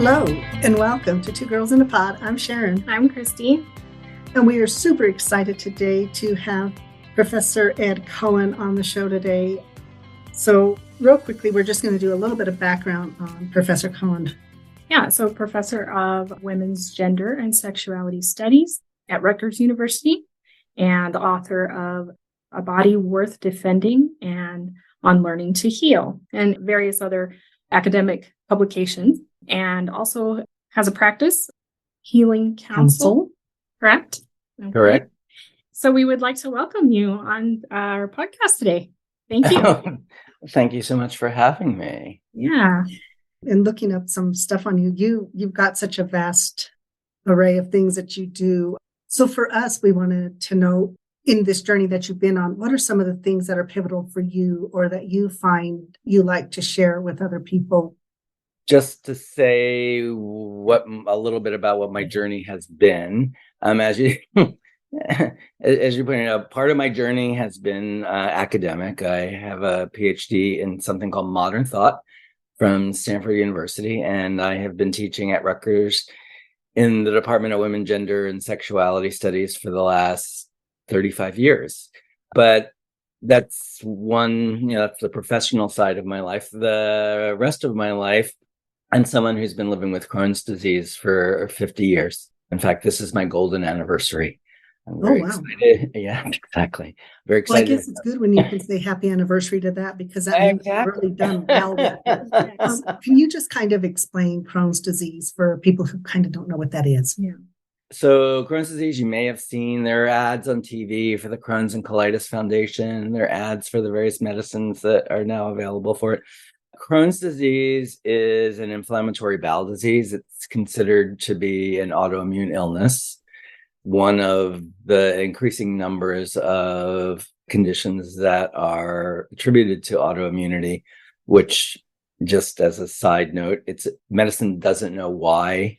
Hello, and welcome to Two Girls in a Pod. I'm Sharon. I'm Christy. And we are super excited today to have Professor Ed Cohen on the show today. So real quickly, we're just going to do a little bit of background on Professor Cohen. Yeah, so Professor of Women's Gender and Sexuality Studies at Rutgers University and the author of A Body Worth Defending and On Learning to Heal and various other academic publications, and also has a practice, Healing Counsel, correct? Okay. Correct. So we would like to welcome you on our podcast today. Thank you. Thank you so much for having me. Yeah. And looking up some stuff on you've got such a vast array of things that you do. So for us, we wanted to know, in this journey that you've been on, what are some of the things that are pivotal for you or that you find you like to share with other people? Just to say a little bit about what my journey has been. As you pointed out, part of my journey has been academic. I have a PhD in something called modern thought from Stanford University, and I have been teaching at Rutgers in the Department of Women, Gender, and Sexuality Studies for the last 35 years. But that's that's the professional side of my life. The rest of my life, I'm someone who's been living with Crohn's disease for 50 years. In fact, this is my golden anniversary. I'm very excited. Yeah, exactly. Very excited. Well, I guess it's good when you can say happy anniversary to that, because that means you've really done well with it. Can you just kind of explain Crohn's disease for people who kind of don't know what that is? Yeah. So Crohn's disease, you may have seen there are ads on TV for the Crohn's and Colitis Foundation. There are ads for the various medicines that are now available for it. Crohn's disease is an inflammatory bowel disease. It's considered to be an autoimmune illness, one of the increasing numbers of conditions that are attributed to autoimmunity, which, just as a side note, medicine doesn't know why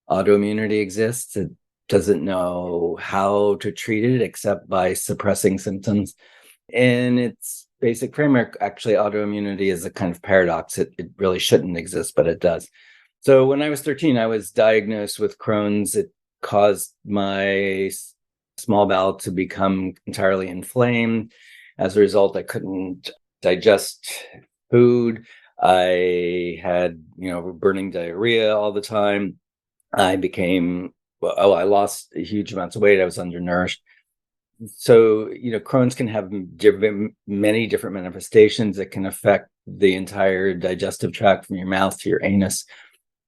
autoimmunity exists. It doesn't know how to treat it except by suppressing symptoms. In its basic framework, actually, autoimmunity is a kind of paradox. It really shouldn't exist, but it does. So when I was 13, I was diagnosed with Crohn's. It caused my small bowel to become entirely inflamed. As a result, I couldn't digest food. I had, burning diarrhea all the time. I lost huge amounts of weight. I was undernourished. So, Crohn's can have many different manifestations that can affect the entire digestive tract from your mouth to your anus.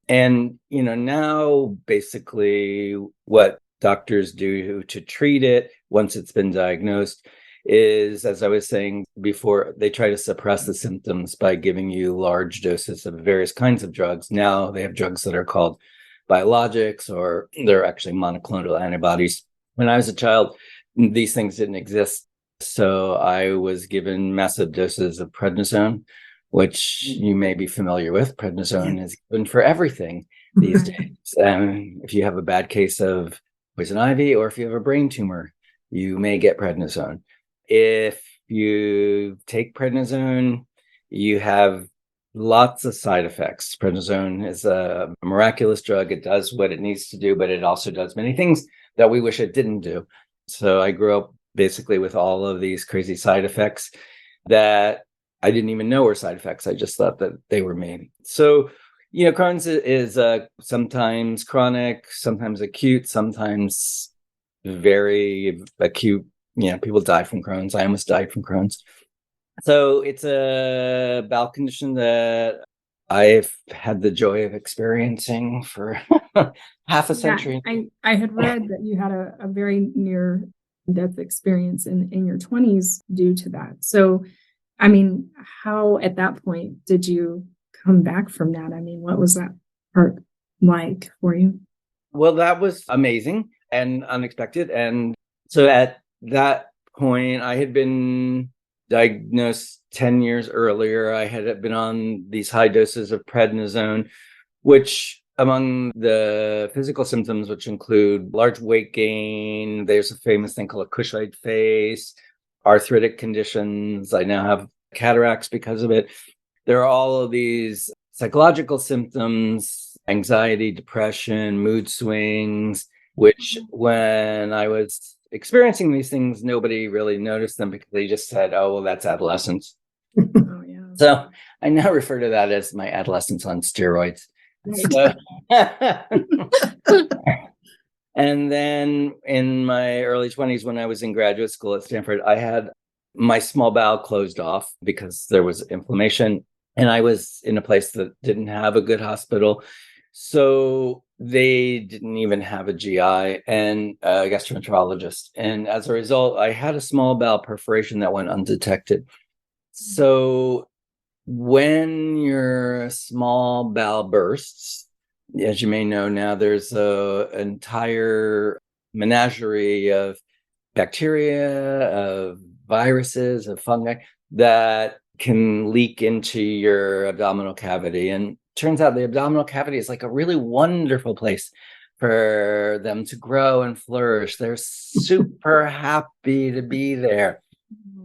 And, now basically what doctors do to treat it once it's been diagnosed is, as I was saying before, they try to suppress the symptoms by giving you large doses of various kinds of drugs. Now they have drugs that are called biologics, or they're actually monoclonal antibodies. When I was a child, these things didn't exist. So I was given massive doses of prednisone, which you may be familiar with. Prednisone is given for everything these days. If you have a bad case of poison ivy, or if you have a brain tumor, you may get prednisone. If you take prednisone, you have lots of side effects. Prednisone is a miraculous drug. It does what it needs to do, but it also does many things that we wish it didn't do. So I grew up basically with all of these crazy side effects that I didn't even know were side effects. I just thought that they were me. So, Crohn's is sometimes chronic, sometimes acute, sometimes very acute. People die from Crohn's. I almost died from Crohn's. So it's a bowel condition that I've had the joy of experiencing for half a century. I had read that you had a very near-death experience in your 20s due to that. So, how at that point did you come back from that? What was that part like for you? Well, that was amazing and unexpected. And so at that point, I had been diagnosed 10 years earlier. I had been on these high doses of prednisone, which among the physical symptoms, which include large weight gain, there's a famous thing called a Cushiite face, arthritic conditions. I now have cataracts because of it. There are all of these psychological symptoms anxiety, depression, mood swings, which when I was experiencing these things, nobody really noticed them because they just said, oh, well, that's adolescence. Oh, yeah. So I now refer to that as my adolescence on steroids. So, and then in my early 20s, when I was in graduate school at Stanford, I had my small bowel closed off because there was inflammation. And I was in a place that didn't have a good hospital. So they didn't even have a GI and a gastroenterologist. And as a result, I had a small bowel perforation that went undetected. So when your small bowel bursts, as you may know now, there's an entire menagerie of bacteria, of viruses, of fungi that can leak into your abdominal cavity. And turns out the abdominal cavity is like a really wonderful place for them to grow and flourish. They're super happy to be there.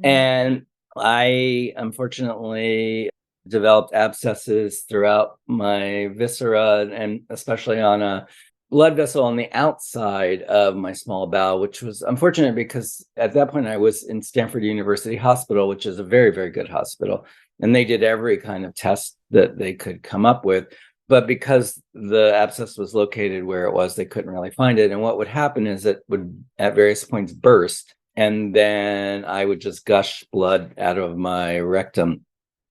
And I unfortunately developed abscesses throughout my viscera and especially on a blood vessel on the outside of my small bowel, which was unfortunate because at that point I was in Stanford University Hospital, which is a very, very good hospital. And they did every kind of test that they could come up with. But because the abscess was located where it was, they couldn't really find it. And what would happen is it would at various points burst. And then I would just gush blood out of my rectum.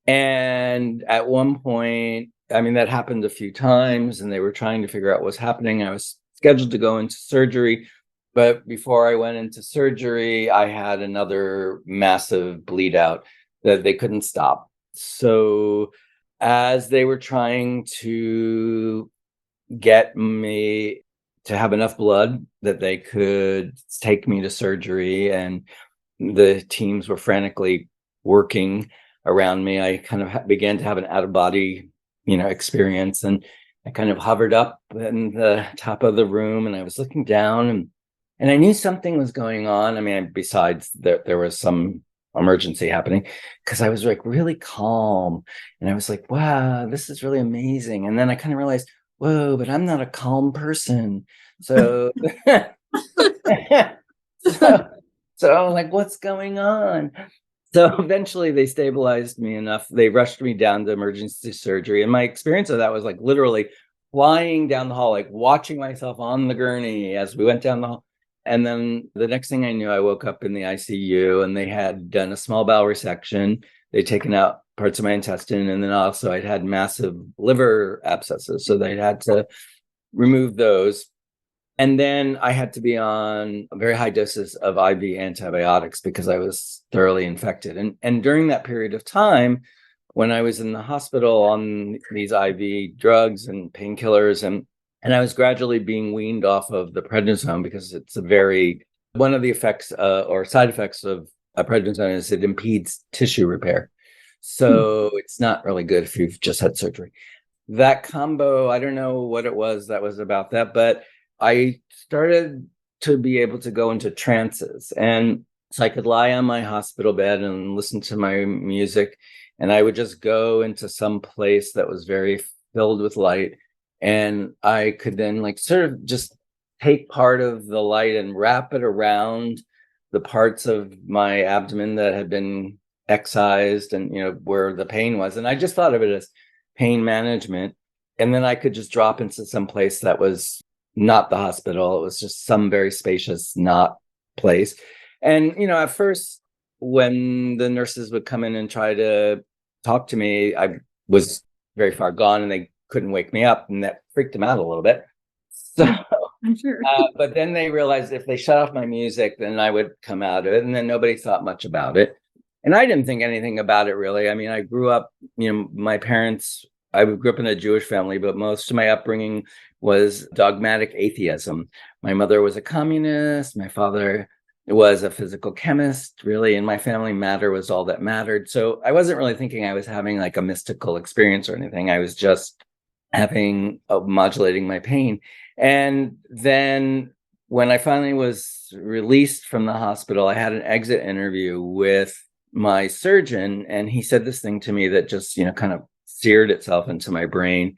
And at one point, I mean, that happened a few times and they were trying to figure out what was happening. I was scheduled to go into surgery, but before I went into surgery, I had another massive bleed out that they couldn't stop. So as they were trying to get me to have enough blood that they could take me to surgery and the teams were frantically working around me, I kind of began to have an out-of-body experience. And I kind of hovered up in the top of the room and I was looking down and I knew something was going on. I mean, besides there was some emergency happening because I was like really calm and I was like, wow, this is really amazing. And then I kind of realized, whoa, but I'm not a calm person. So, so I'm like, what's going on? So eventually they stabilized me enough. They rushed me down to emergency surgery. And my experience of that was like literally flying down the hall, like watching myself on the gurney as we went down the hall. And then the next thing I knew, I woke up in the ICU and they had done a small bowel resection. They'd taken out parts of my intestine. And then also I'd had massive liver abscesses. So they had to remove those. And then I had to be on very high doses of IV antibiotics because I was thoroughly infected. And during that period of time, when I was in the hospital on these IV drugs and painkillers, and I was gradually being weaned off of the prednisone because it's one of the effects or side effects of a prednisone is it impedes tissue repair. So it's not really good if you've just had surgery. That combo, I don't know what it was that was about that, but I started to be able to go into trances. And so I could lie on my hospital bed and listen to my music. And I would just go into some place that was very filled with light. And I could then like sort of just take part of the light and wrap it around the parts of my abdomen that had been excised and, where the pain was. And I just thought of it as pain management. And then I could just drop into some place that was not the hospital. It was just some very spacious, not place. And, at first, when the nurses would come in and try to talk to me, I was very far gone and they couldn't wake me up. And that freaked them out a little bit. So, I'm sure. but then they realized if they shut off my music, then I would come out of it. And then nobody thought much about it. And I didn't think anything about it, really. I mean, I grew up, my parents, I grew up in a Jewish family, but most of my upbringing was dogmatic atheism. My mother was a communist. My father was a physical chemist, really. In my family, matter was all that mattered. So I wasn't really thinking I was having like a mystical experience or anything. I was just modulating my pain. And then when I finally was released from the hospital, I had an exit interview with my surgeon. And he said this thing to me that just, kind of seared itself into my brain.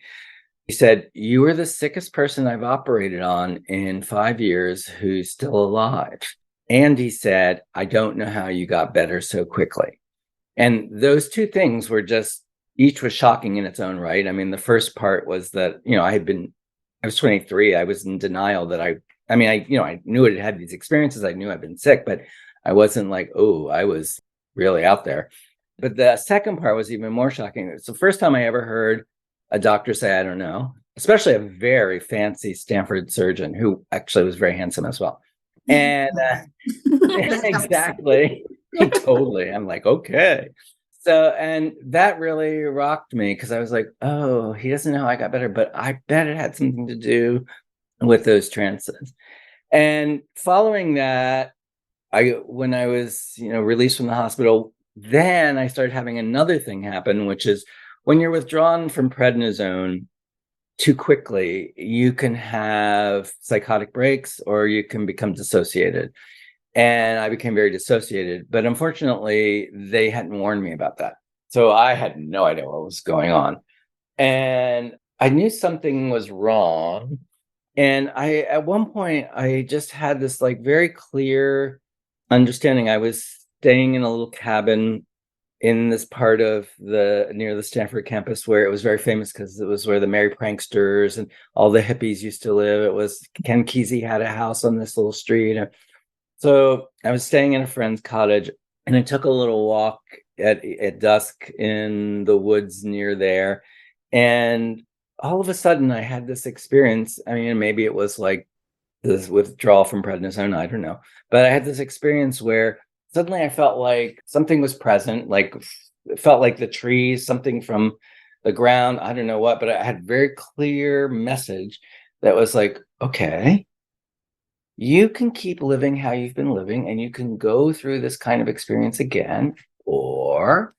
He said, "You are the sickest person I've operated on in 5 years who's still alive." And he said, "I don't know how you got better so quickly." And those two things were just, each was shocking in its own right. I mean, the first part was that, I was 23. I was in denial that I knew it had these experiences. I knew I'd been sick, but I wasn't like, oh, I was really out there. But the second part was even more shocking. It's the first time I ever heard a doctor say, I don't know, especially a very fancy Stanford surgeon who actually was very handsome as well. And exactly, totally. I'm like, okay. So, and that really rocked me because I was like, oh, he doesn't know how I got better, but I bet it had something to do with those trances. And following that, when I was, released from the hospital, then I started having another thing happen, which is when you're withdrawn from prednisone too quickly, you can have psychotic breaks or you can become dissociated. And I became very dissociated, but unfortunately, they hadn't warned me about that. So I had no idea what was going on. And I knew something was wrong. And at one point, I just had this like very clear understanding. I was staying in a little cabin in this part of near the Stanford campus where it was very famous because it was where the Merry Pranksters and all the hippies used to live. It was Ken Kesey had a house on this little street. So I was staying in a friend's cottage and I took a little walk at dusk in the woods near there. And all of a sudden I had this experience. I mean, maybe it was like this withdrawal from prednisone, I don't know. But I had this experience where suddenly I felt like something was present, like it felt like the trees, something from the ground, I don't know what, but I had a very clear message that was like, okay, you can keep living how you've been living and you can go through this kind of experience again, or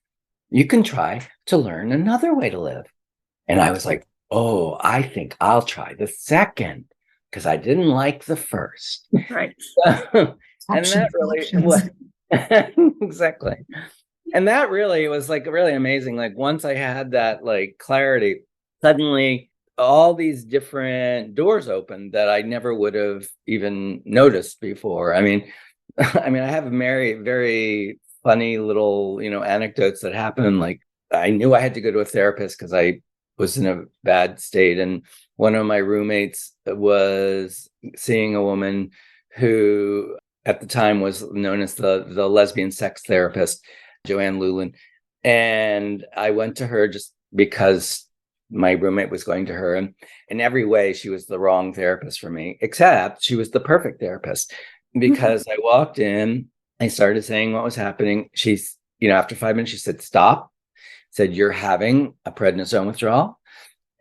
you can try to learn another way to live. And I was like, oh, I think I'll try the second because I didn't like the first. Right. And that really was exactly. And that really was like really amazing. Like once I had that like clarity, suddenly all these different doors opened that I never would have even noticed before. I mean, I have very, very funny little, anecdotes that happen. Like I knew I had to go to a therapist because I was in a bad state. And one of my roommates was seeing a woman who at the time was known as the lesbian sex therapist, Joanne Lulin. And I went to her just because my roommate was going to her. And in every way, she was the wrong therapist for me, except she was the perfect therapist because I walked in, I started saying what was happening. She's, after 5 minutes, she said, stop, said, you're having a prednisone withdrawal.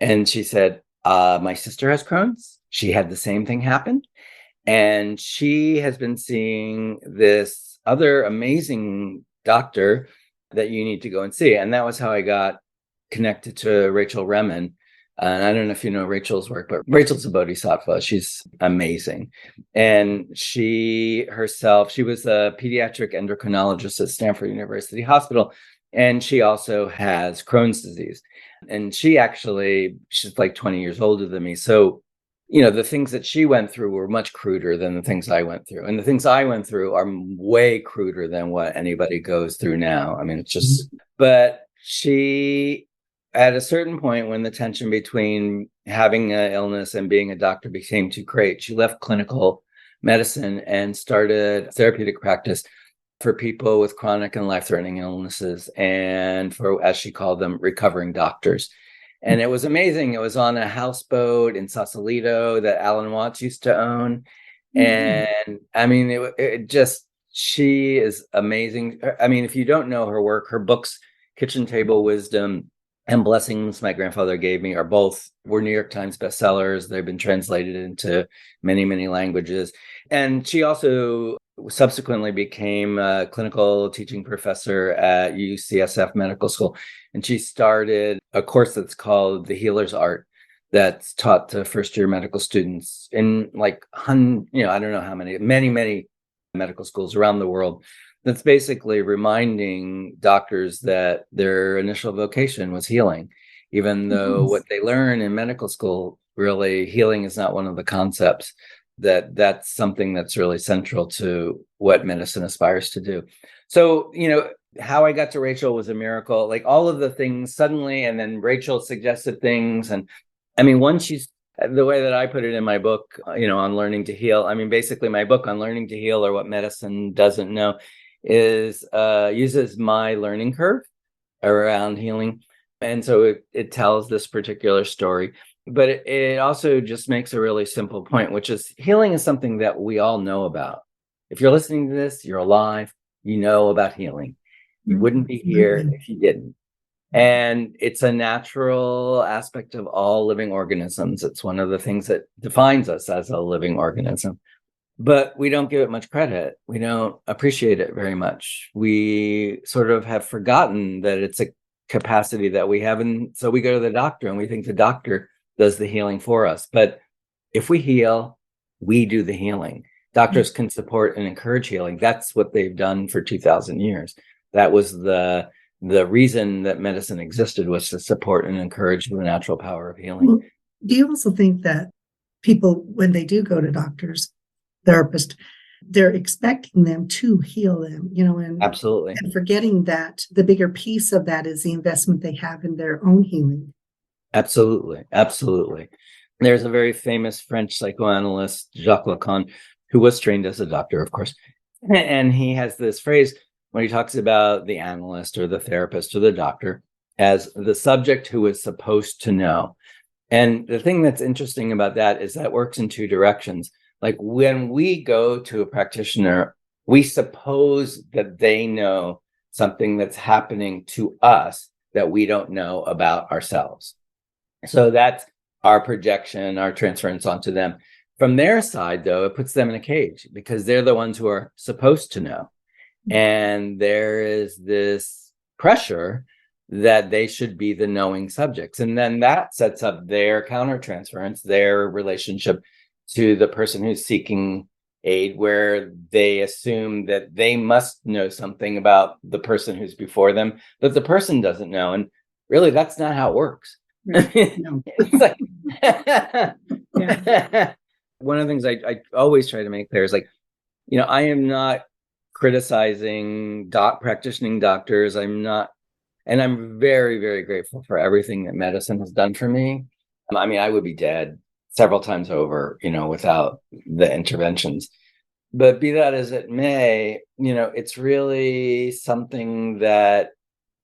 And she said, my sister has Crohn's. She had the same thing happen. And she has been seeing this other amazing doctor that you need to go and see. And that was how I got connected to Rachel Remen. And I don't know if you know Rachel's work, but Rachel's a bodhisattva. She's amazing. And she was a pediatric endocrinologist at Stanford University Hospital. And she also has Crohn's disease. And she's like 20 years older than me. So, the things that she went through were much cruder than the things I went through. And the things I went through are way cruder than what anybody goes through now. I mean, it's just, but she, at a certain point when the tension between having an illness and being a doctor became too great, she left clinical medicine and started therapeutic practice for people with chronic and life-threatening illnesses and for, as she called them, recovering doctors. And it was amazing. It was on a houseboat in Sausalito that Alan Watts used to own. And I mean, she is amazing. I mean, if you don't know her work, her books, Kitchen Table Wisdom and Blessings My Grandfather Gave Me were New York Times bestsellers. They've been translated into many, many languages. And she also subsequently became a clinical teaching professor at UCSF Medical School. And she started a course that's called The Healer's Art that's taught to first-year medical students in like, I don't know how many medical schools around the world. That's basically reminding doctors that their initial vocation was healing. even though what they learn in medical school, really healing is not one of the concepts. That's something that's really central to what medicine aspires to do. So, how I got to Rachel was a miracle, like all of the things suddenly, and then Rachel suggested things. And I mean, the way that I put it in my book, on learning to heal, I mean, basically my book on learning to heal, or what medicine doesn't know, is uses my learning curve around healing. And so it tells this particular story, but it also just makes a really simple point, which is healing is something that we all know about. If you're listening to this, you're alive, you know about healing. You wouldn't be here if you didn't. And it's a natural aspect of all living organisms. It's one of the things that defines us as a living organism. But we don't give it much credit. We don't appreciate it very much. We sort of have forgotten that it's a capacity that we have. And so we go to the doctor and we think the doctor does the healing for us. But if we heal, we do the healing. Doctors can support and encourage healing. That's what they've done for 2,000 years. That was the reason that medicine existed, was to support and encourage the natural power of healing. Well, do you also think that people, when they do go to doctors, therapists, they're expecting them to heal them, and Absolutely. And forgetting that the bigger piece of that is the investment they have in their own healing? Absolutely. Absolutely. There's a very famous French psychoanalyst, Jacques Lacan, who was trained as a doctor, of course. And he has this phrase when he talks about the analyst or the therapist or the doctor as the subject who is supposed to know. And the thing that's interesting about that is that works in two directions. Like when we go to a practitioner, we suppose that they know something that's happening to us that we don't know about ourselves. So that's our projection, our transference onto them. From their side, though, it puts them in a cage because they're the ones who are supposed to know. And there is this pressure that they should be the knowing subjects. And then that sets up their countertransference, their relationship to the person who's seeking aid, where they assume that they must know something about the person who's before them that the person doesn't know. And really, that's not how it works. No. It's like, one of the things I always try to make clear is, like, I am not criticizing practicing doctors. I'm not, and I'm very, very grateful for everything that medicine has done for me. I mean, I would be dead several times over, without the interventions. But be that as it may, it's really something that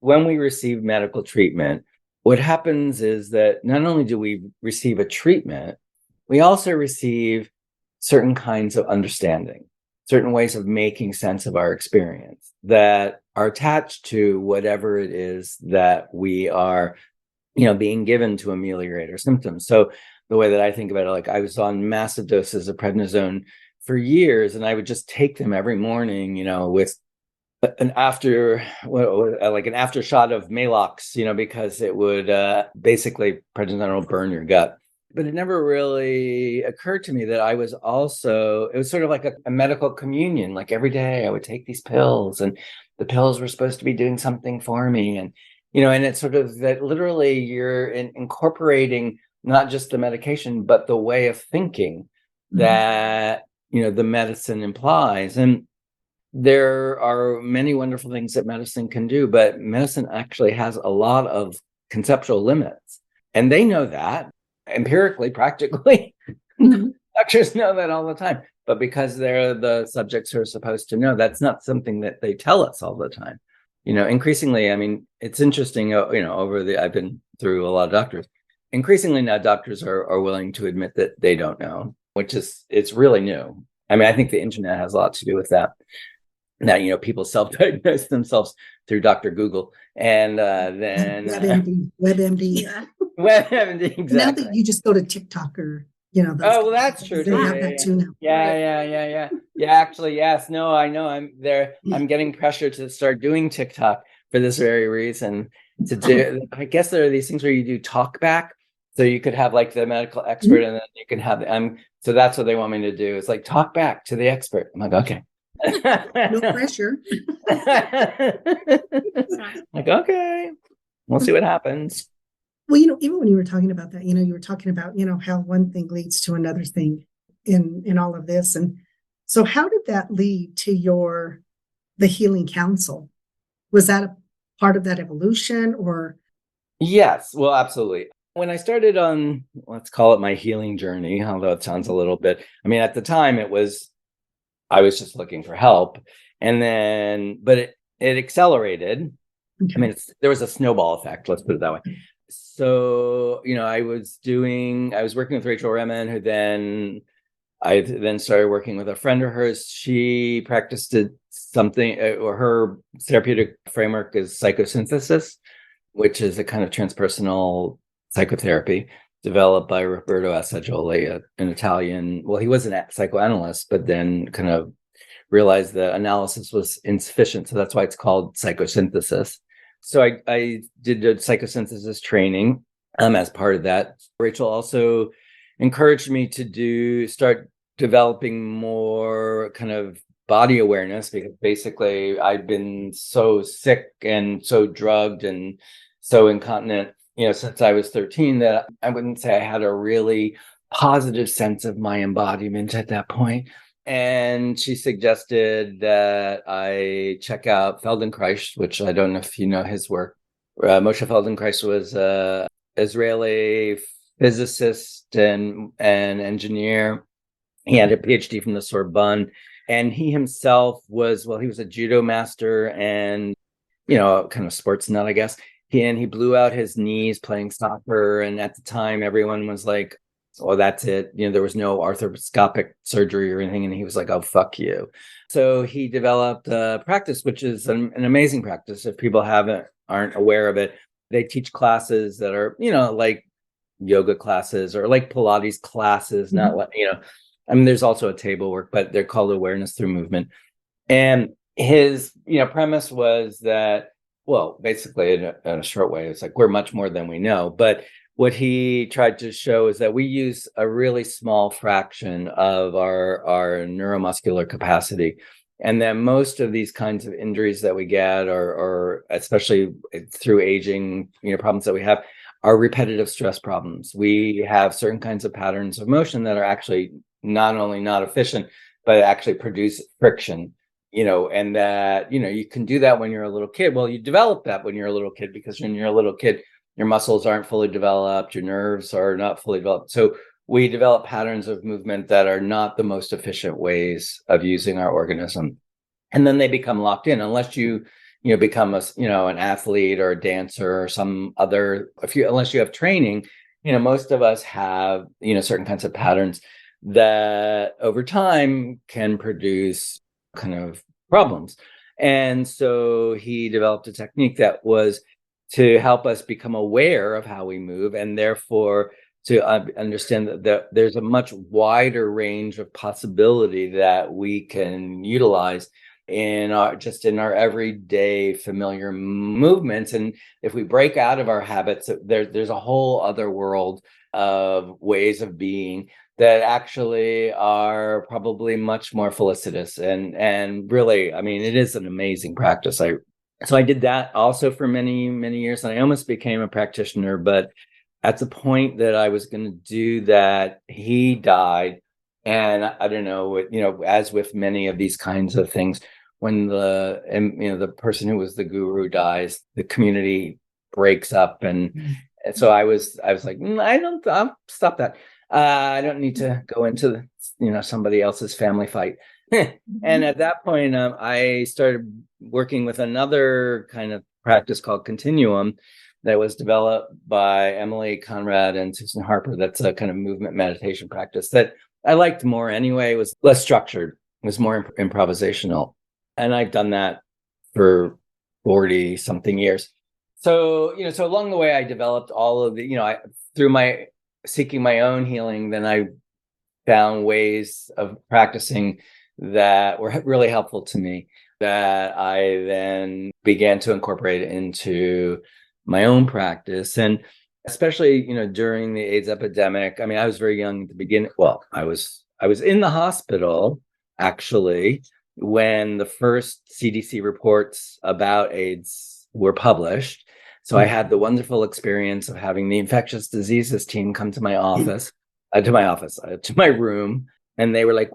when we receive medical treatment, what happens is that not only do we receive a treatment, we also receive certain kinds of understanding, certain ways of making sense of our experience that are attached to whatever it is that we are, being given to ameliorate our symptoms. So the way that I think about it, like I was on massive doses of prednisone for years, and I would just take them every morning, with an aftershot of Malox, because it would basically, prednisone will burn your gut. But it never really occurred to me that I was also, it was sort of like a medical communion. Like every day I would take these pills, and the pills were supposed to be doing something for me. And, and it's sort of that literally you're incorporating not just the medication, but the way of thinking that, the medicine implies. And there are many wonderful things that medicine can do, but medicine actually has a lot of conceptual limits. And they know that empirically, practically. Doctors know that all the time. But because they're the subjects who are supposed to know, that's not something that they tell us all the time. Increasingly, I mean, it's interesting, I've been through a lot of doctors. Increasingly now, doctors are willing to admit that they don't know, it's really new. I mean, I think the internet has a lot to do with that. Now, people self-diagnose themselves through Dr. Google, and then WebMD. WebMD, exactly. Now that you just go to TikTok or, those well, that's true. they have that too now. Yeah. Actually, yes. No, I know. I'm there. I'm getting pressure to start doing TikTok for this very reason. To do, I guess there are these things where you do talk back, so you could have like the medical expert, and then you can have so that's what they want me to do. It's like talk back to the expert. I'm like, okay. No pressure. Like, okay, we'll see what happens. Well, even when you were talking about that, you were talking about, how one thing leads to another thing in all of this. And so how did that lead to the Healing Council? Was that a part of that evolution or? Yes, well, absolutely. When I started on, let's call it my healing journey, although it sounds a little bit, I mean, at the time I was just looking for help. And then, but it accelerated. I mean, there was a snowball effect, let's put it that way. So, I was working with Rachel Remen, I then started working with a friend of hers. She practiced something, or her therapeutic framework is psychosynthesis, which is a kind of transpersonal psychotherapy developed by Roberto Assagioli, an Italian. Well, he was a psychoanalyst, but then kind of realized that analysis was insufficient. So that's why it's called psychosynthesis. So I did a psychosynthesis training as part of that. Rachel also encouraged me to start developing more kind of body awareness, because basically I'd been so sick and so drugged and so incontinent, since I was 13, that I wouldn't say I had a really positive sense of my embodiment at that point. And she suggested that I check out Feldenkrais, which I don't know if you know his work. Moshe Feldenkrais was an Israeli physicist and engineer. He had a PhD from the Sorbonne, and he himself he was a judo master and, kind of sports nut, I guess. He blew out his knees playing soccer. And at the time, everyone was like, oh, that's it. There was no arthroscopic surgery or anything. And he was like, oh, fuck you. So he developed a practice, which is an amazing practice. If people aren't aware of it, they teach classes that are, like yoga classes or like Pilates classes, not like, I mean, there's also a table work, but they're called awareness through movement. And his, premise was that, well, basically in a short way, it's like we're much more than we know. But what he tried to show is that we use a really small fraction of our neuromuscular capacity. And that most of these kinds of injuries that we get, or especially through aging, problems that we have, are repetitive stress problems. We have certain kinds of patterns of motion that are actually not only not efficient, but actually produce friction, and that, you can do that when you're a little kid. Well, you develop that when you're a little kid, because when you're a little kid, your muscles aren't fully developed, your nerves are not fully developed. So we develop patterns of movement that are not the most efficient ways of using our organism. And then they become locked in unless you become an athlete or a dancer or some other, unless you have training, most of us have, certain kinds of patterns that over time can produce kind of problems. And so he developed a technique that was to help us become aware of how we move, and therefore to understand that there's a much wider range of possibility that we can utilize in our everyday familiar movements. And if we break out of our habits, there's a whole other world of ways of being that actually are probably much more felicitous and really, I mean, it is an amazing practice. So I did that also for many, many years, and I almost became a practitioner. But at the point that I was going to do that, he died. And I don't know, as with many of these kinds of things, when the person who was the guru dies, the community breaks up. And so I was like, I'll stop that. I don't need to go into somebody else's family fight. And at that point, I started working with another kind of practice called Continuum that was developed by Emily Conrad and Susan Harper. That's a kind of movement meditation practice that I liked more anyway. It was less structured. It was more improvisational. And I've done that for 40 something years. So, so along the way, I developed all of the, through my seeking my own healing, then I found ways of practicing that were really helpful to me, that I then began to incorporate into my own practice. And especially, during the AIDS epidemic, I mean, I was very young at the beginning. Well, I was in the hospital, actually, when the first CDC reports about AIDS were published. So I had the wonderful experience of having the infectious diseases team come to my to my room. And they were like,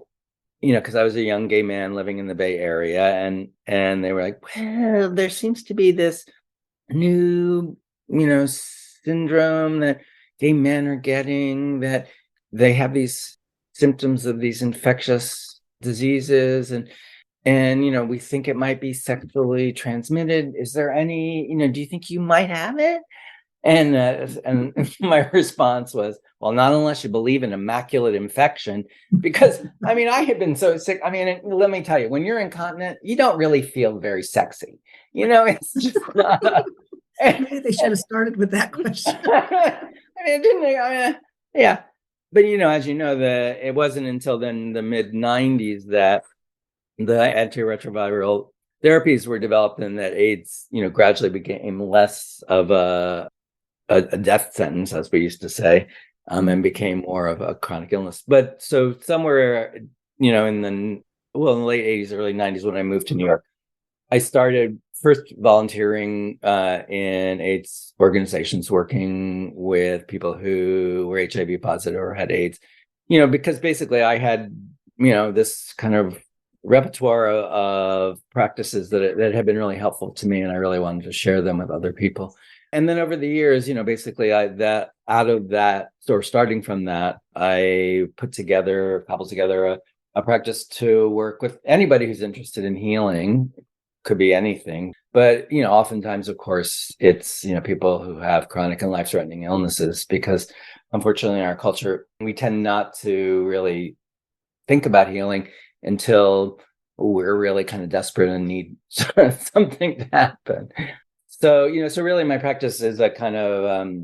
because I was a young gay man living in the Bay Area, and they were like, well, there seems to be this new, syndrome that gay men are getting, that they have these symptoms of these infectious diseases, and we think it might be sexually transmitted. Is there any, do you think you might have it? And my response was, well, not unless you believe in immaculate infection, because I had been so sick. Let me tell you, when you're incontinent, you don't really feel very sexy. It's just not. Maybe they should have started with that question. Yeah. But as you know, it wasn't until then the mid 90s that the antiretroviral therapies were developed, and that AIDS, gradually became less of a death sentence, as we used to say, and became more of a chronic illness. But so somewhere, in the late 80s, early 90s, when I moved to New York, I started first volunteering in AIDS organizations, working with people who were HIV positive or had AIDS, because basically I had, this kind of repertoire of practices that have been really helpful to me, and I really wanted to share them with other people. And then over the years, basically starting from that, I cobbled together a practice to work with anybody who's interested in healing. Could be anything, but oftentimes, of course, it's people who have chronic and life-threatening illnesses, because unfortunately in our culture we tend not to really think about healing until we're really kind of desperate and need something to happen. So really my practice is a kind of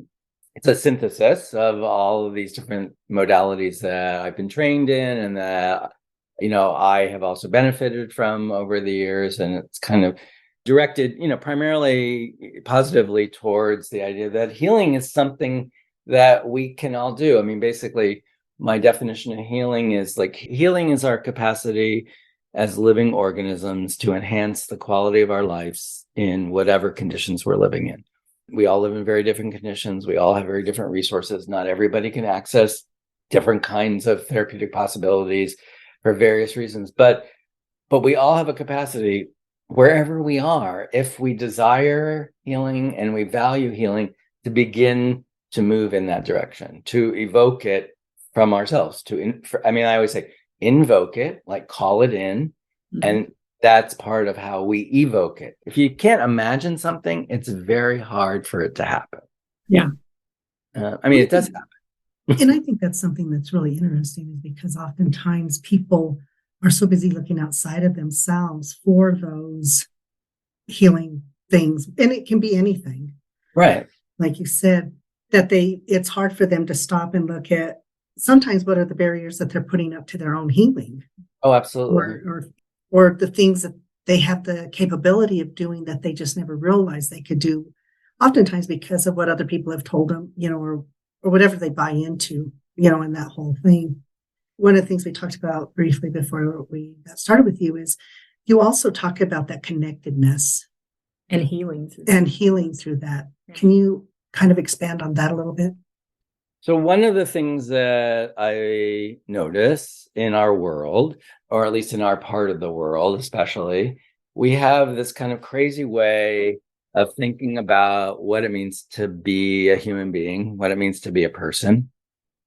it's a synthesis of all of these different modalities that I've been trained in, and that I have also benefited from over the years. And it's kind of directed, primarily positively towards the idea that healing is something that we can all do. Basically, my definition of healing is our capacity as living organisms to enhance the quality of our lives in whatever conditions we're living in. We all live in very different conditions. We all have very different resources. Not everybody can access different kinds of therapeutic possibilities for various reasons, but we all have a capacity wherever we are, if we desire healing and we value healing, to begin to move in that direction, to evoke it from ourselves. I always say, invoke it, like call it in, and that's part of how we evoke it. If you can't imagine something, it's very hard for it to happen. Yeah. It does happen. And I think that's something that's really interesting, is because oftentimes people are so busy looking outside of themselves for those healing things. And it can be anything. Right. Like you said, that it's hard for them to stop and look at sometimes what are the barriers that they're putting up to their own healing. Oh, absolutely. Or the things that they have the capability of doing that they just never realized they could do, oftentimes because of what other people have told them, or whatever they buy into, in that whole thing. One of the things we talked about briefly before we got started with you is you also talk about that connectedness and healing through that. Can you kind of expand on that a little bit? So one of the things that I notice in our world, or at least in our part of the world especially, we have this kind of crazy way of thinking about what it means to be a human being, what it means to be a person.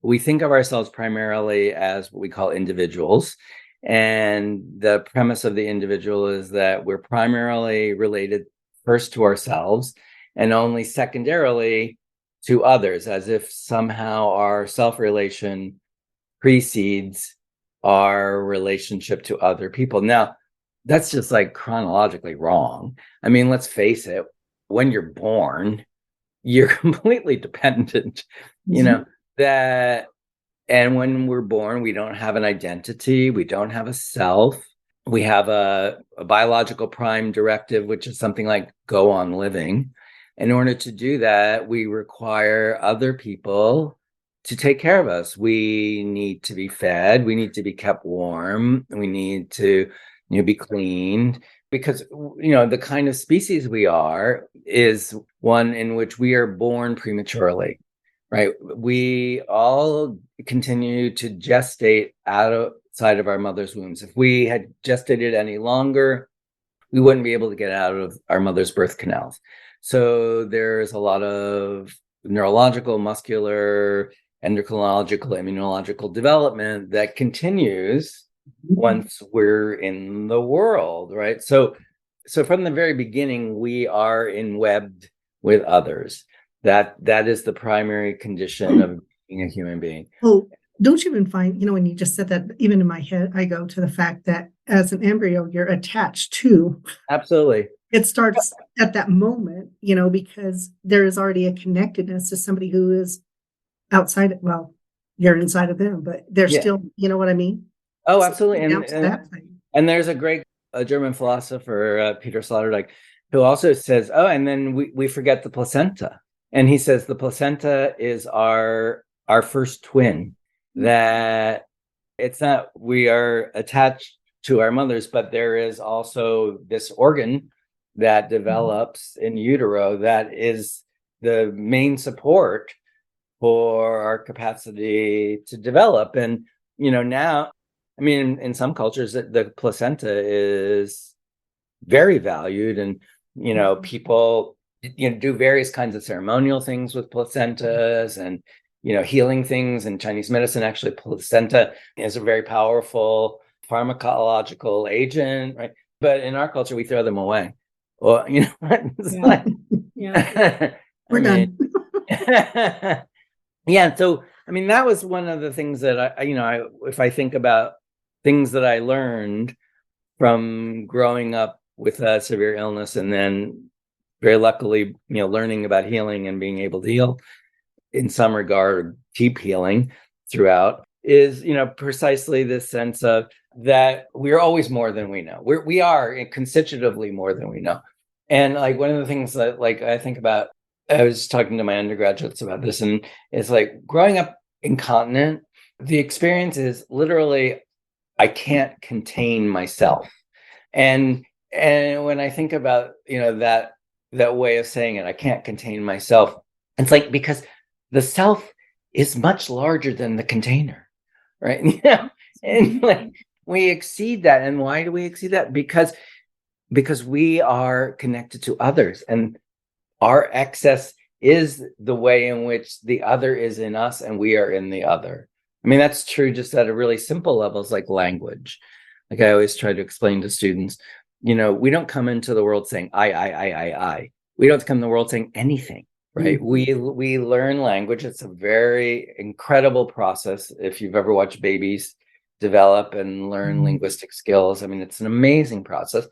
We think of ourselves primarily as what we call individuals. And the premise of the individual is that we're primarily related first to ourselves and only secondarily to others, as if somehow our self-relation precedes our relationship to other people. Now, that's just like chronologically wrong. Let's face it, when you're born, you're completely dependent, that, and when we're born, we don't have an identity, we don't have a self. We have a biological prime directive, which is something like go on living. In order to do that, we require other people to take care of us. We need to be fed. We need to be kept warm. We need to be cleaned. because, the kind of species we are is one in which we are born prematurely, right? We all continue to gestate outside of our mother's wombs. If we had gestated any longer, we wouldn't be able to get out of our mother's birth canals. So there's a lot of neurological, muscular, endocrinological, immunological development that continues once we're in the world, right? So from the very beginning, we are enwebbed with others. That is the primary condition of being a human being. Oh, don't you even find, when you just said that, even in my head, I go to the fact that as an embryo, you're attached to. Absolutely. It starts at that moment, because there is already a connectedness to somebody who is outside. Well, you're inside of them, but they're still, you know what I mean? Oh, absolutely. And there's a great German philosopher, Peter Sloterdijk, who also says, and then we forget the placenta. And he says the placenta is our first twin, that it's not, we are attached to our mothers, but there is also this organ that develops in utero that is the main support for our capacity to develop. And, now, I mean, in some cultures, the placenta is very valued, and, people, do various kinds of ceremonial things with placentas and, healing things. In Chinese medicine, actually, placenta is a very powerful pharmacological agent, right? But in our culture, we throw them away. Well, it's like, we're done. Yeah. So, I mean, that was one of the things that if I think about things that I learned from growing up with a severe illness, and then very luckily, learning about healing and being able to heal in some regard, keep healing throughout, is, precisely this sense of that we're always more than we know. We are constitutively more than we know. And like one of the things that I think about, I was talking to my undergraduates about this, and it's like growing up incontinent, the experience is literally, I can't contain myself. And when I think about, that way of saying it, I can't contain myself, it's like, because the self is much larger than the container, right? And we exceed that. And why do we exceed that? Because we are connected to others, and our excess is the way in which the other is in us and we are in the other. I mean, that's true just at a really simple levels, like language. Like I always try to explain to students, we don't come into the world saying I. We don't come in the world saying anything, right? Mm-hmm. We learn language. It's a very incredible process. If you've ever watched babies develop and learn linguistic skills, I mean, it's an amazing process.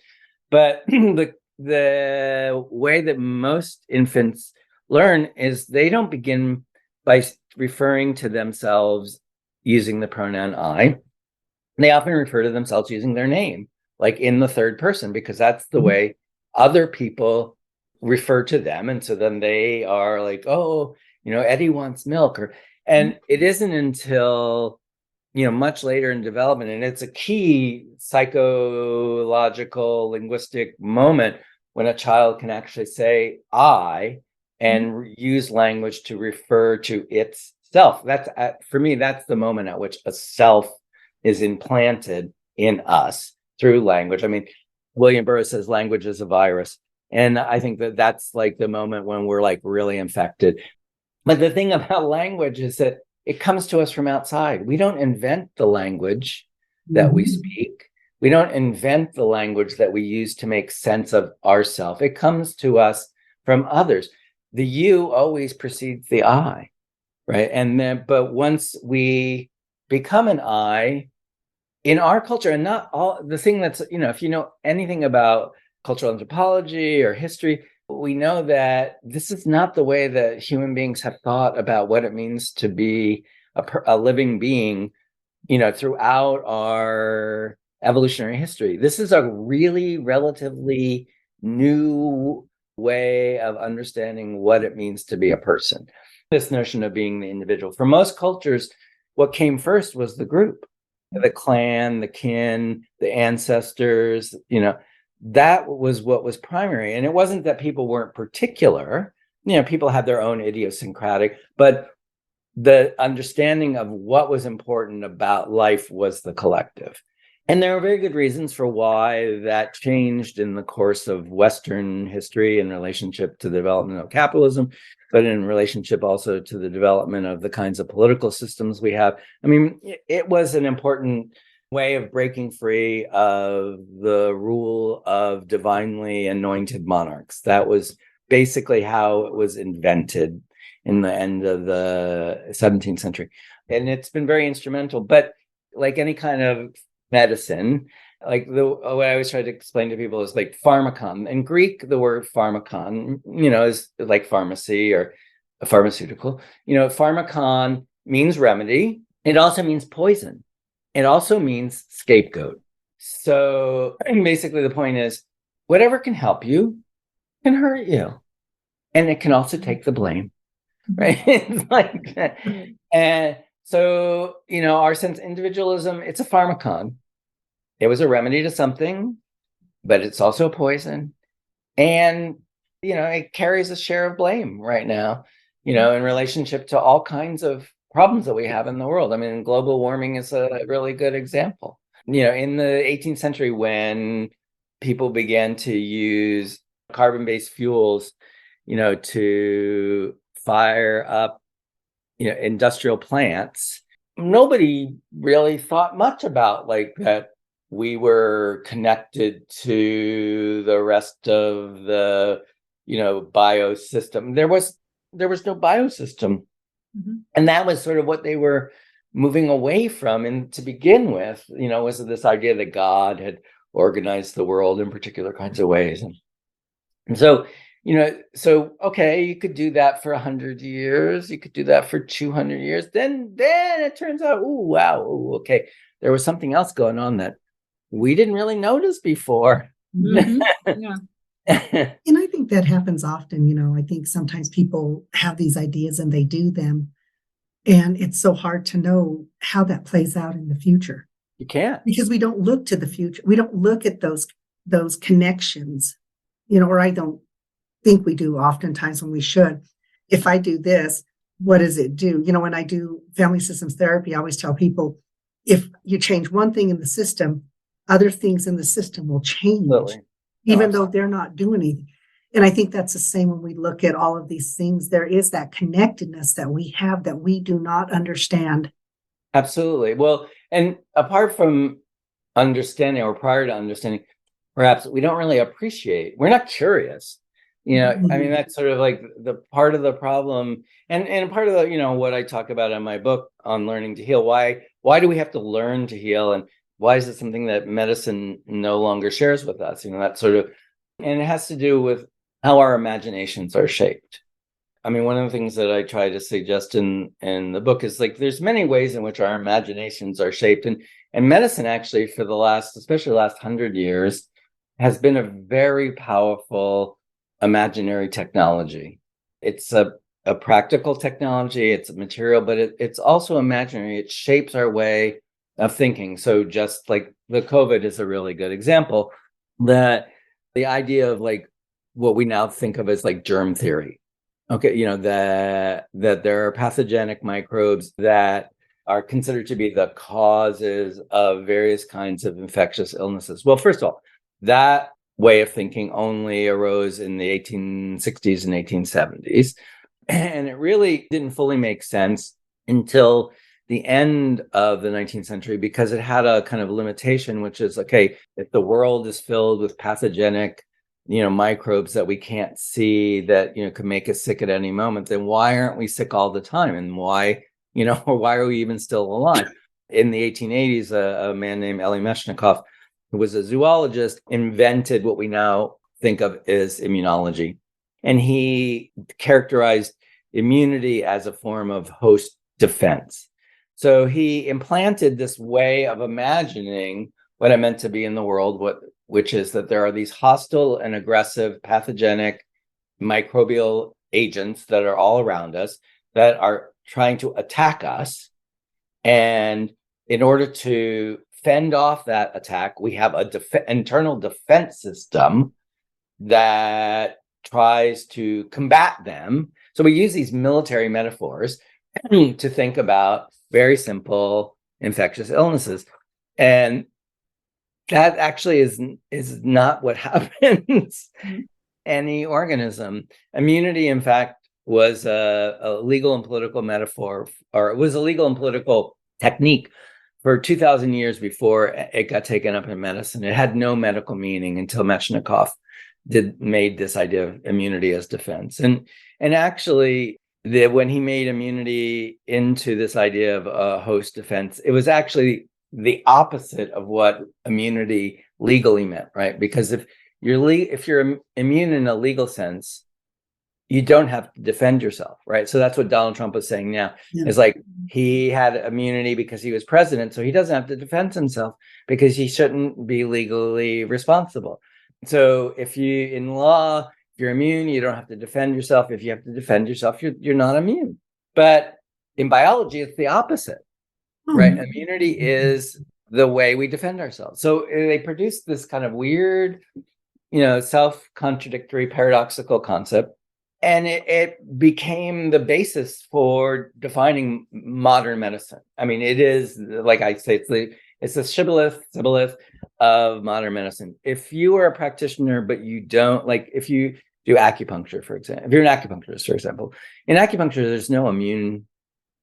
But the way that most infants learn is they don't begin by referring to themselves using the pronoun I. They often refer to themselves using their name, like in the third person, because that's the way other people refer to them. And so then they are like, oh, Eddie wants milk. And it isn't until much later in development, and it's a key psychological linguistic moment when a child can actually say I and use language to refer to its self. That's for me, that's the moment at which a self is implanted in us through language. I mean, William Burroughs says language is a virus, and I think that that's like the moment when we're like really infected. But the thing about language is that it comes to us from outside. We don't invent the language that we speak. We don't invent the language that we use to make sense of ourselves. It comes to us from others. The you always precedes the I, right? And then, but once we become an I in our culture, and not all the thing that's, if you know anything about cultural anthropology or history, we know that this is not the way that human beings have thought about what it means to be a living being, throughout our evolutionary history. This is a really relatively new way of understanding what it means to be a person. This notion of being the individual. For most cultures, what came first was the group, the clan, the kin, the ancestors, that was what was primary. And it wasn't that people weren't particular. People had their own idiosyncratic, but the understanding of what was important about life was the collective. And there are very good reasons for why that changed in the course of Western history in relationship to the development of capitalism, but in relationship also to the development of the kinds of political systems we have. I mean, it was an important way of breaking free of the rule of divinely anointed monarchs. That was basically how it was invented in the end of the 17th century. And it's been very instrumental. But like any kind of medicine, like what I always try to explain to people is like pharmakon. In Greek, the word pharmakon, is like pharmacy or a pharmaceutical. Pharmakon means remedy. It also means poison. It also means scapegoat. So basically the point is, whatever can help you can hurt you. And it can also take the blame, right? It's like that. And so, our sense of individualism, it's a pharmakon. It was a remedy to something, but it's also a poison. And, it carries a share of blame right now, in relationship to all kinds of problems that we have in the world. I mean, global warming is a really good example. In the 18th century, when people began to use carbon-based fuels, to fire up, industrial plants, nobody really thought much about like that we were connected to the rest of the, biosystem. There was no biosystem. Mm-hmm. And that was sort of what they were moving away from. And to begin with, was this idea that God had organized the world in particular kinds of ways. And so, okay, you could do that for 100 years. You could do that for 200 years. Then it turns out, okay, there was something else going on that we didn't really notice before. Mm-hmm. Yeah. And I think that happens often. I think sometimes people have these ideas and they do them. And it's so hard to know how that plays out in the future. You can't. Because we don't look to the future. We don't look at those connections, or I don't think we do oftentimes when we should. If I do this, what does it do? When I do family systems therapy, I always tell people, if you change one thing in the system, other things in the system will change, even though they're not doing anything. And I think that's the same when we look at all of these things. There is that connectedness that we have that we do not understand. Absolutely. Well, and apart from understanding or prior to understanding, perhaps we don't really appreciate, we're not curious. Mm-hmm. I mean, that's sort of like the part of the problem and part of the, what I talk about in my book on learning to heal. Why do we have to learn to heal? And why is it something that medicine no longer shares with us? That sort of, and it has to do with how our imaginations are shaped. I mean, one of the things that I try to suggest in the book is like, there's many ways in which our imaginations are shaped. And medicine actually for especially the last 100 years, has been a very powerful imaginary technology. It's a practical technology, it's a material, but it's also imaginary. It shapes our way of thinking. So just like the COVID is a really good example, that the idea of like what we now think of as like germ theory. Okay, that there are pathogenic microbes that are considered to be the causes of various kinds of infectious illnesses. Well, first of all, that way of thinking only arose in the 1860s and 1870s. And it really didn't fully make sense until the end of the 19th century, because it had a kind of limitation, which is, okay, if the world is filled with pathogenic, microbes that we can't see that, could make us sick at any moment, then why aren't we sick all the time? And why, or why are we even still alive? In the 1880s, a man named Elie Meshnikov, who was a zoologist, invented what we now think of as immunology. And he characterized immunity as a form of host defense. So he implanted this way of imagining what it meant to be in the world, which is that there are these hostile and aggressive pathogenic microbial agents that are all around us that are trying to attack us. And in order to fend off that attack, we have a internal defense system that tries to combat them. So we use these military metaphors to think about very simple infectious illnesses. And that actually is not what happens in any organism. Immunity, in fact, was a legal and political metaphor, or it was a legal and political technique for 2,000 years before it got taken up in medicine. It had no medical meaning until Mechnikov made this idea of immunity as defense. And actually, when he made immunity into this idea of a host defense, it was actually the opposite of what immunity legally meant, right? Because if you're immune in a legal sense, you don't have to defend yourself, right? So that's what Donald Trump is saying now. Yeah. It's like he had immunity because he was president, so he doesn't have to defend himself because he shouldn't be legally responsible. So if in law, if you're immune, you don't have to defend yourself. If you have to defend yourself, you're not immune. But in biology, it's the opposite, right? Immunity is the way we defend ourselves. So they produced this kind of weird, self-contradictory, paradoxical concept. And it became the basis for defining modern medicine. I mean, it is, like I say, it's the shibboleth of modern medicine. If you are a practitioner, but you don't, like if you do acupuncture, for example, if you're an acupuncturist, for example, in acupuncture, there's no immune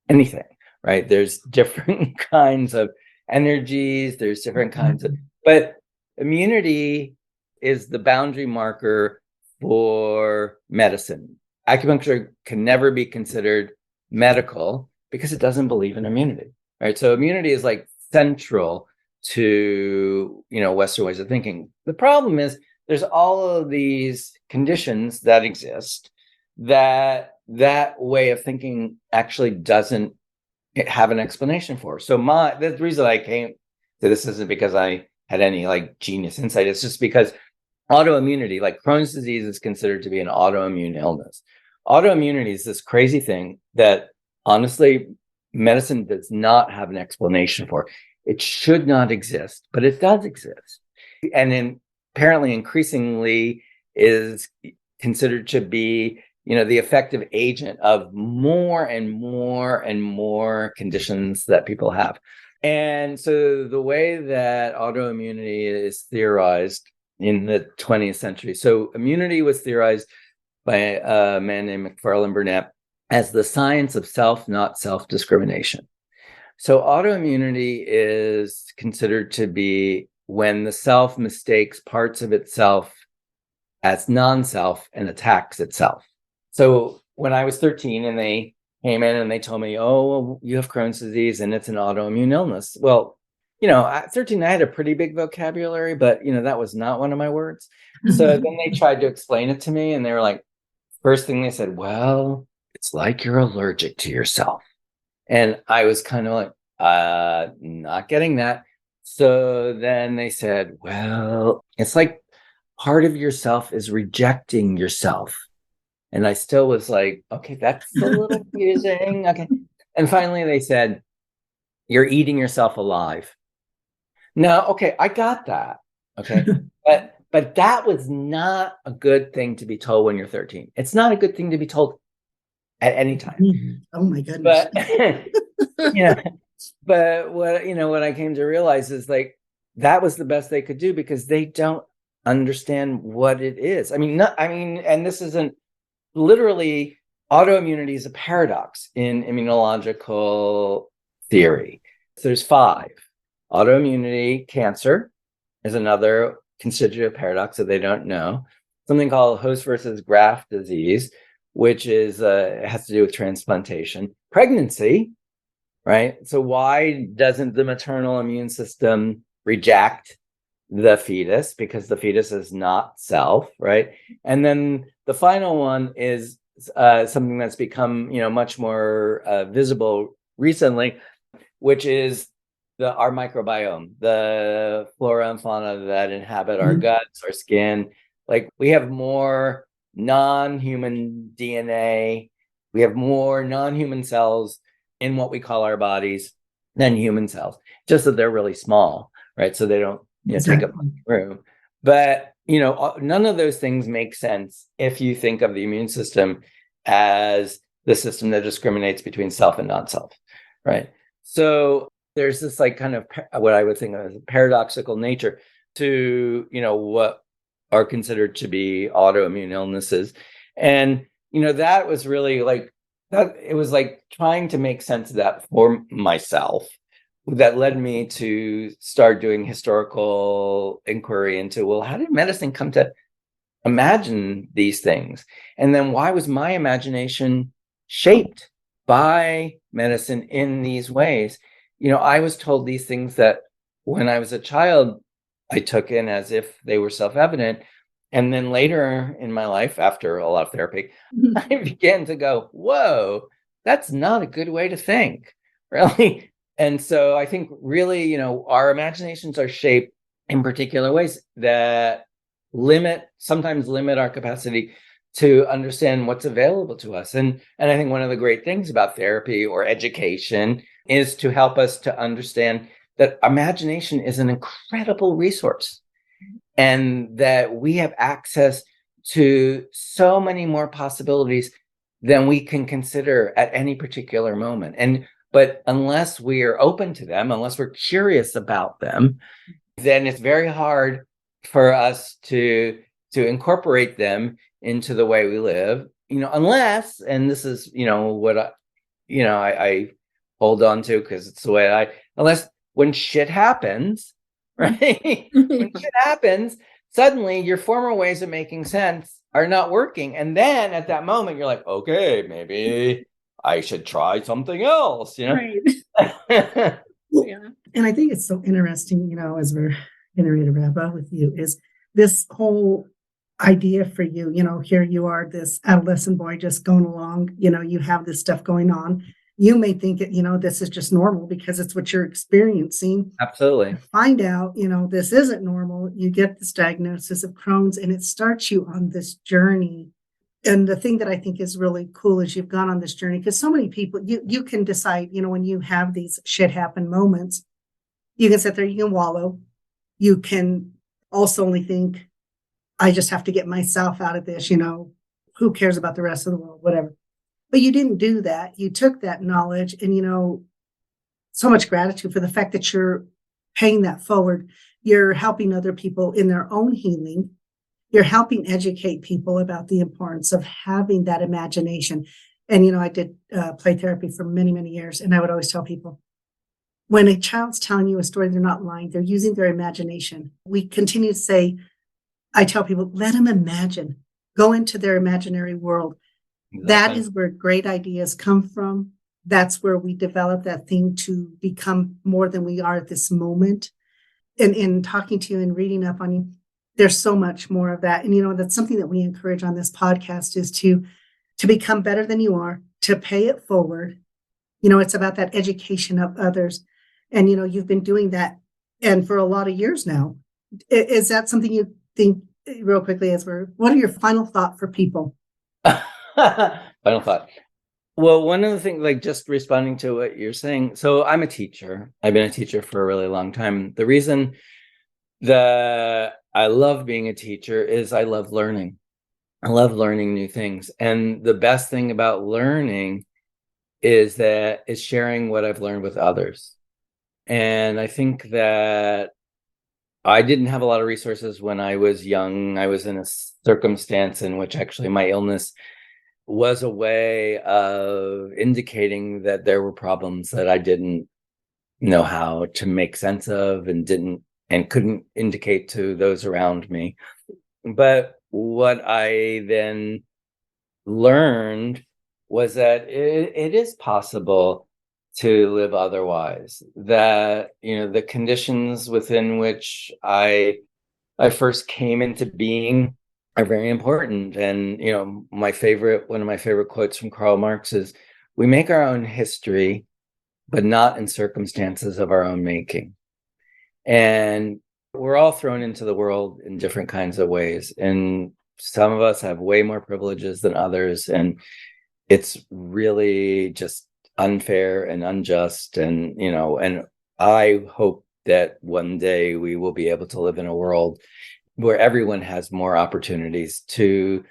anything, right? There's different kinds of energies, there's different kinds of, but immunity is the boundary marker for medicine. Acupuncture can never be considered medical because it doesn't believe in immunity, right? So immunity is like central to, Western ways of thinking. The problem is there's all of these conditions that exist that way of thinking actually doesn't have an explanation for. So the reason I came to this isn't because I had any like genius insight. It's just because autoimmunity, like Crohn's disease, is considered to be an autoimmune illness. Autoimmunity is this crazy thing that honestly, medicine does not have an explanation for. It should not exist, but it does exist. And then apparently increasingly is considered to be, the effective agent of more and more and more conditions that people have. And so the way that autoimmunity is theorized in the 20th century. So immunity was theorized by a man named McFarland Burnett as the science of self, not self-discrimination. So autoimmunity is considered to be when the self mistakes parts of itself as non-self and attacks itself. So when I was 13 and they came in and they told me, oh, well, you have Crohn's disease and it's an autoimmune illness. Well, at 13, I had a pretty big vocabulary, but, that was not one of my words. So then they tried to explain it to me and they were like, first thing they said, well, it's like you're allergic to yourself. And I was kind of like, not getting that. So then they said, well, it's like part of yourself is rejecting yourself. And I still was like, okay, that's a little confusing. Okay. And finally they said, you're eating yourself alive. No, okay, I got that. Okay. but that was not a good thing to be told when you're 13. It's not a good thing to be told at any time. Oh my goodness. But what I came to realize is like that was the best they could do because they don't understand what it is. And this isn't literally, autoimmunity is a paradox in immunological theory. So there's 5. Autoimmunity, cancer is another constitutive paradox that they don't know. Something called host versus graft disease, which is has to do with transplantation. Pregnancy, right? So why doesn't the maternal immune system reject the fetus? Because the fetus is not self, right? And then the final one is something that's become, much more visible recently, which is our microbiome, the flora and fauna that inhabit our guts, our skin. Like we have more non-human DNA, we have more non-human cells in what we call our bodies than human cells, just that they're really small. right? So they don't, take up Exactly. room. But, none of those things make sense if you think of the immune system as the system that discriminates between self and non-self, right? So there's this like kind of what I would think of as a paradoxical nature to, what are considered to be autoimmune illnesses. And, that was really like that. It was like trying to make sense of that for myself that led me to start doing historical inquiry into, well, how did medicine come to imagine these things? And then why was my imagination shaped by medicine in these ways? I was told these things that when I was a child, I took in as if they were self-evident. And then later in my life, after a lot of therapy, I began to go, whoa, that's not a good way to think, really. And so I think really, our imaginations are shaped in particular ways that sometimes limit our capacity to understand what's available to us. And I think one of the great things about therapy or education is to help us to understand that imagination is an incredible resource and that we have access to so many more possibilities than we can consider at any particular moment. But unless we are open to them, unless we're curious about them, then it's very hard for us to incorporate them into the way we live, unless, and this is, what I hold on to because it's the way unless when shit happens, right? When shit happens, suddenly your former ways of making sense are not working. And then at that moment, you're like, okay, maybe I should try something else, Right. Yeah. And I think it's so interesting, as we're getting ready to wrap up with you, is this whole idea for you. Here you are, this adolescent boy just going along, you have this stuff going on. You may think this is just normal because it's what you're experiencing. Absolutely. Find out, this isn't normal. You get this diagnosis of Crohn's and it starts you on this journey. And the thing that I think is really cool is you've gone on this journey because so many people, you can decide, when you have these shit happen moments, you can sit there, you can wallow. You can also only think, I just have to get myself out of this, who cares about the rest of the world, whatever. But you didn't do that. You took that knowledge and, so much gratitude for the fact that you're paying that forward. You're helping other people in their own healing. You're helping educate people about the importance of having that imagination. And, I did play therapy for many, many years. And I would always tell people, when a child's telling you a story, they're not lying. They're using their imagination. We continue to say, I tell people, let them imagine, go into their imaginary world. Exactly. That is where great ideas come from. That's where we develop that thing to become more than we are at this moment. And in talking to you and reading up on you, there's so much more of that. And, that's something that we encourage on this podcast is to become better than you are, to pay it forward. It's about that education of others. And, you've been doing that and for a lot of years now. Is that something you think, real quickly, what are your final thought for people? Final thought. Well, one of the things, like just responding to what you're saying. So I'm a teacher. I've been a teacher for a really long time. The reason that I love being a teacher is I love learning. I love learning new things. And the best thing about learning is sharing what I've learned with others. And I think that I didn't have a lot of resources when I was young. I was in a circumstance in which actually my illness was a way of indicating that there were problems that I didn't know how to make sense of and couldn't indicate to those around me. But what I then learned was that it is possible to live otherwise, that the conditions within which I first came into being are very important. And one of my favorite quotes from Karl Marx is, we make our own history but not in circumstances of our own making. And we're all thrown into the world in different kinds of ways, and some of us have way more privileges than others, and it's really just unfair and unjust. And I hope that one day we will be able to live in a world where everyone has more opportunities to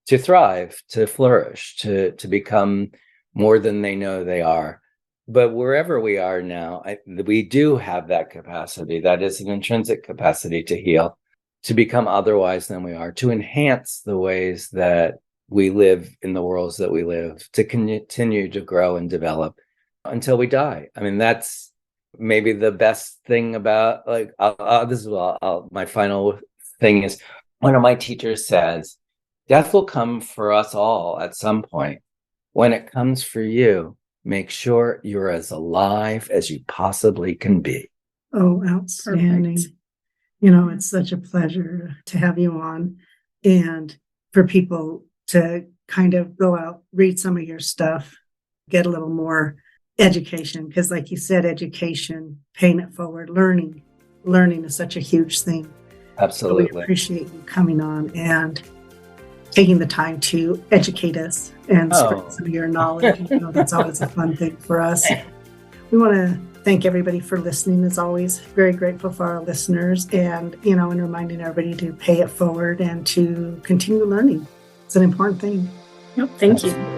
thrive, to flourish, to become more than they know they are. But wherever we are now, we do have that capacity. That is an intrinsic capacity to heal, to become otherwise than we are, to enhance the ways that we live in the worlds that we live, to continue to grow and develop until we die. I mean, that's maybe the best thing about, like, my final thing is, one of my teachers says, death will come for us all at some point. When it comes for you, make sure you're as alive as you possibly can be. Oh, outstanding. Perfect. It's such a pleasure to have you on, and for people to kind of go out, read some of your stuff, get a little more education, because like you said, education, paying it forward, learning is such a huge thing. Absolutely. So we appreciate you coming on and taking the time to educate us and spread some of your knowledge. That's always a fun thing for us. We want to thank everybody for listening. As always, very grateful for our listeners, and and reminding everybody to pay it forward and to continue learning. It's an important thing. Yep, thank you.